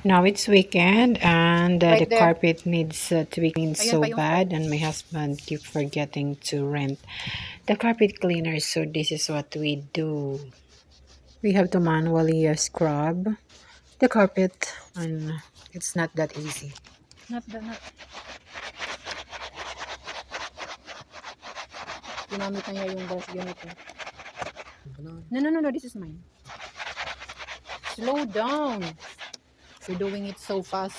Now it's weekend and the Right there. carpet needs to be cleaned Ayun so pa yung bad, and my husband keep forgetting to rent the carpet cleaner. So this is what we do. We have to manually scrub the carpet, and it's not that easy. not. Ginamit na niya yung brush ganito. No. This is mine. Slow down. You're doing it so fast.